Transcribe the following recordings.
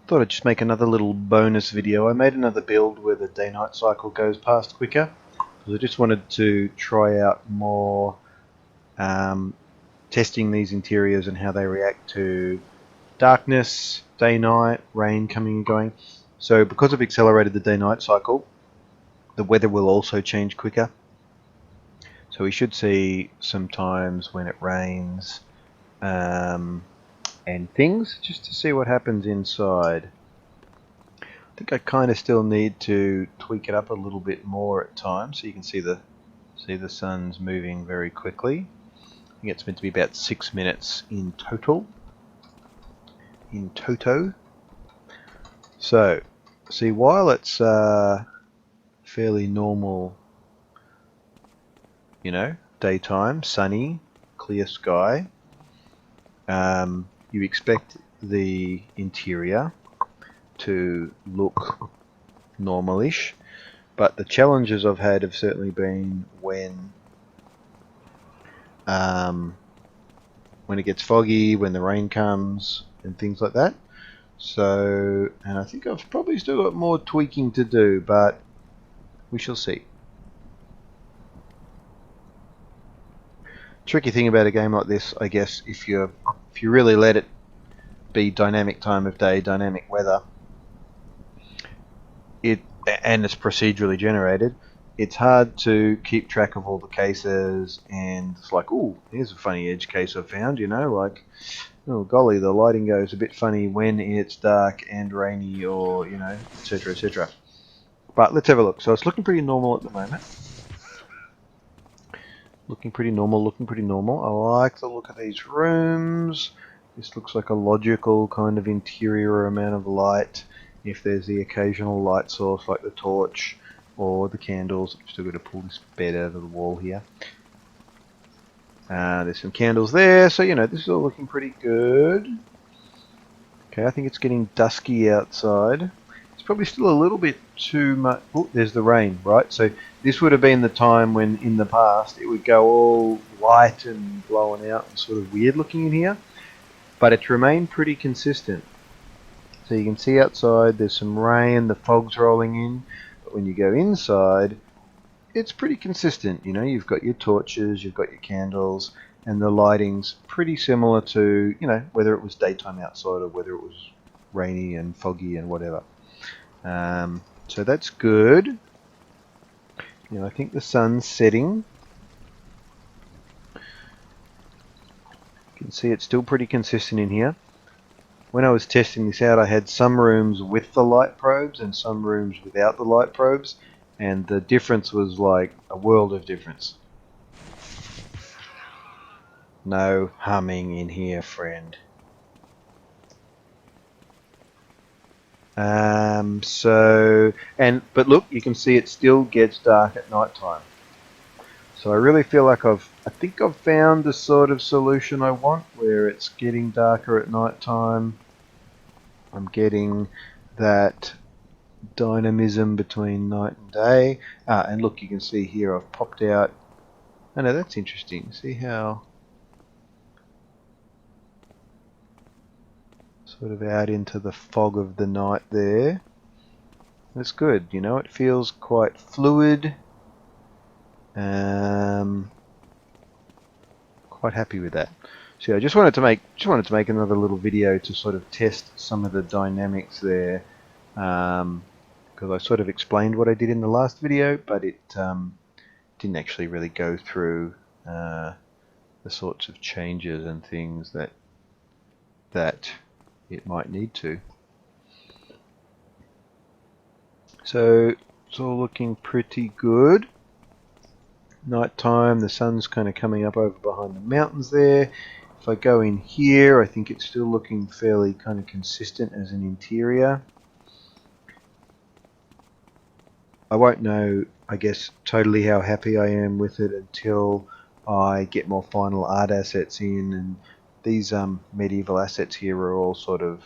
Thought I'd just make another little bonus video. I made another build where the day-night cycle goes past quicker, because I just wanted to try out more testing these interiors and how they react to darkness, day-night, rain coming and going. So because I've accelerated the day-night cycle, the weather will also change quicker. So we should see some times when it rains and things, just to see what happens inside. I think I kind of still need to tweak it up a little bit more at times, so you can see the sun's moving very quickly. I think it's meant to be about 6 minutes in total. In toto. So, see, while it's fairly normal, daytime, sunny, clear sky, you expect the interior to look normalish, but the challenges I've had have certainly been when it gets foggy, when the rain comes, and things like that. So, and I think I've probably still got more tweaking to do, but we shall see. Tricky thing about a game like this, I guess, if you really let it be dynamic time of day, dynamic weather, and it's procedurally generated, it's hard to keep track of all the cases, and it's like, oh, here's a funny edge case I found, like, oh golly, the lighting goes a bit funny when it's dark and rainy, or, etc, etc. But let's have a look. So it's looking pretty normal at the moment. Looking pretty normal. I like the look of these rooms. This looks like a logical kind of interior amount of light. If there's the occasional light source like the torch or the candles, I'm still going to pull this bed out of the wall here. There's some candles there, so this is all looking pretty good. Okay, I think it's getting dusky outside. It's probably still a little bit too much. Oh, there's the rain, right? So this would have been the time when, in the past, it would go all light and blowing out and sort of weird looking in here. But it's remained pretty consistent. So you can see outside there's some rain, the fog's rolling in. But when you go inside, it's pretty consistent. You've got your torches, you've got your candles, and the lighting's pretty similar to, whether it was daytime outside or whether it was rainy and foggy and whatever. So that's good. I think the sun's setting. You can see it's still pretty consistent in here. When I was testing this out, I had some rooms with the light probes and some rooms without the light probes, and the difference was like a world of difference. No humming in here, friend. But look, you can see it still gets dark at night time. So I really feel like I think I've found the sort of solution I want, where it's getting darker at night time. I'm getting that dynamism between night and day. And look, you can see here I've popped out. I know that's interesting. See how sort of out into the fog of the night there. That's good. It feels quite fluid. Quite happy with that. So I just wanted to make another little video to sort of test some of the dynamics there, because I sort of explained what I did in the last video, but it didn't actually really go through the sorts of changes and things that it might need to. So it's all looking pretty good. Nighttime, the sun's kind of coming up over behind the mountains there. If I go in here, I think it's still looking fairly kind of consistent as an interior. I won't know, I guess, totally how happy I am with it until I get more final art assets in, and these medieval assets here are all sort of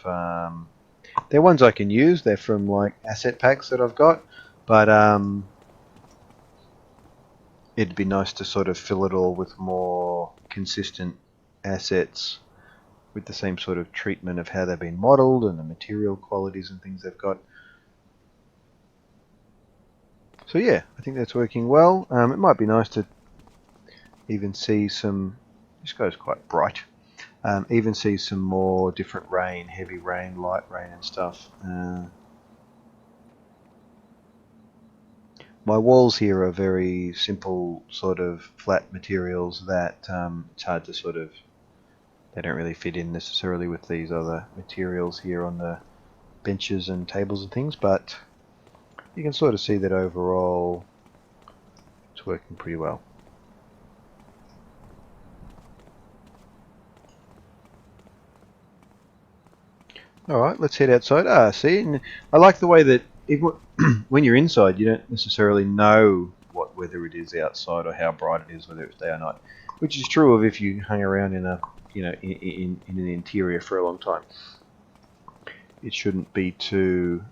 they're ones I can use. They're from like asset packs that I've got, but it'd be nice to sort of fill it all with more consistent assets with the same sort of treatment of how they've been modelled and the material qualities and things they've got. So yeah, I think that's working well. It might be nice to even see some, this guy's quite bright, even see some more different rain, heavy rain, light rain and stuff. My walls here are very simple sort of flat materials that it's hard to sort of, they don't really fit in necessarily with these other materials here on the benches and tables and things, but you can sort of see that overall it's working pretty well. Alright, let's head outside. See, and I like the way that even when you're inside, you don't necessarily know what weather it is outside or how bright it is, whether it's day or night, which is true of if you hang around in a, you know, in an interior for a long time. It shouldn't be too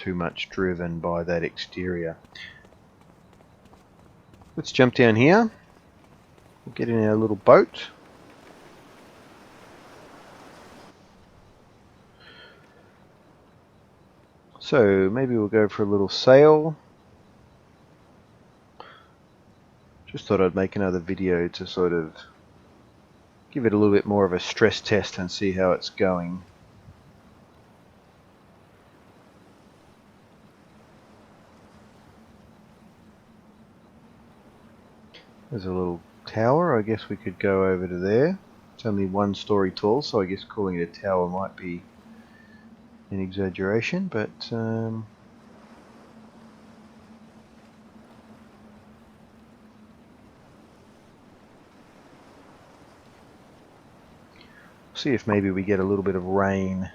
much driven by that exterior. Let's jump down here. We'll get in our little boat. So maybe we'll go for a little sail. Just thought I'd make another video to sort of give it a little bit more of a stress test and see how it's going. There's a little tower. I guess we could go over to there. It's only 1 story tall, so I guess calling it a tower might be an exaggeration, but see if maybe we get a little bit of rain.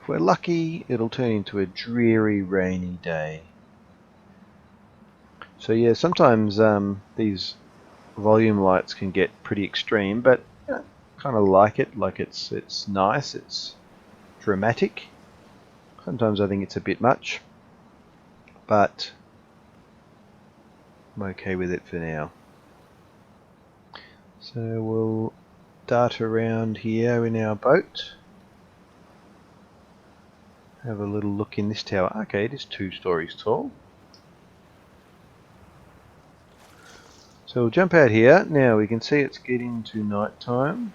If we're lucky, it'll turn into a dreary, rainy day. So yeah, sometimes these volume lights can get pretty extreme, but kind of like it. Like it's nice. It's dramatic. Sometimes I think it's a bit much, but I'm okay with it for now. So we'll dart around here in our boat. Have a little look in this tower. Okay, it is 2 stories tall. So we'll jump out here. Now we can see it's getting to night time.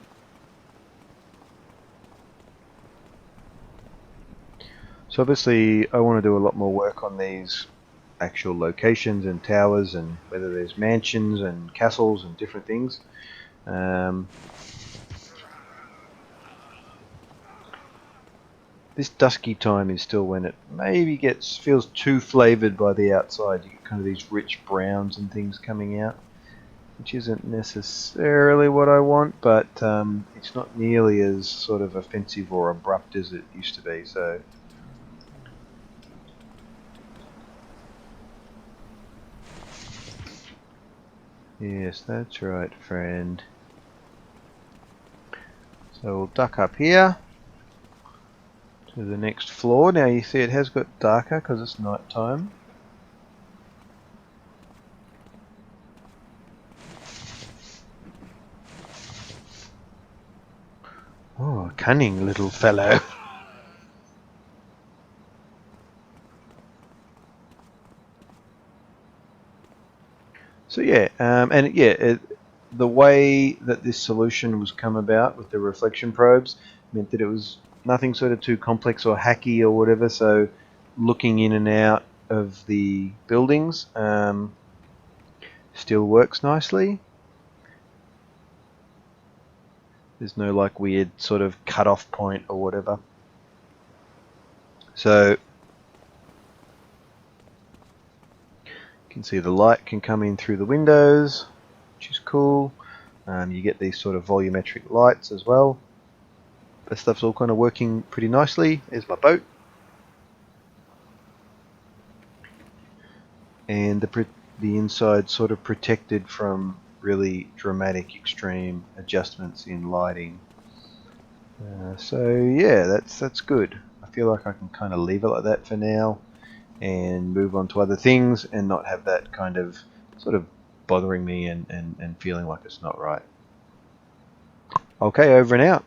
So obviously I want to do a lot more work on these actual locations and towers and whether there's mansions and castles and different things. This dusky time is still when it maybe feels too flavoured by the outside. You get kind of these rich browns and things coming out, which isn't necessarily what I want, but it's not nearly as sort of offensive or abrupt as it used to be. So yes, that's right, friend. So we'll duck up here to the next floor. Now you see it has got darker because it's night time. Oh, cunning little fellow. So yeah, and yeah, the way that this solution was come about with the reflection probes meant that it was nothing sort of too complex or hacky or whatever. So looking in and out of the buildings still works nicely. There's no like weird sort of cut-off point or whatever. So you can see the light can come in through the windows, which is cool. You get these sort of volumetric lights as well. That stuff's all kind of working pretty nicely. There's my boat. And the inside sort of protected from really dramatic extreme adjustments in lighting. So yeah, that's good. I feel like I can kind of leave it like that for now and move on to other things and not have that kind of sort of bothering me and feeling like it's not right. Okay, over and out.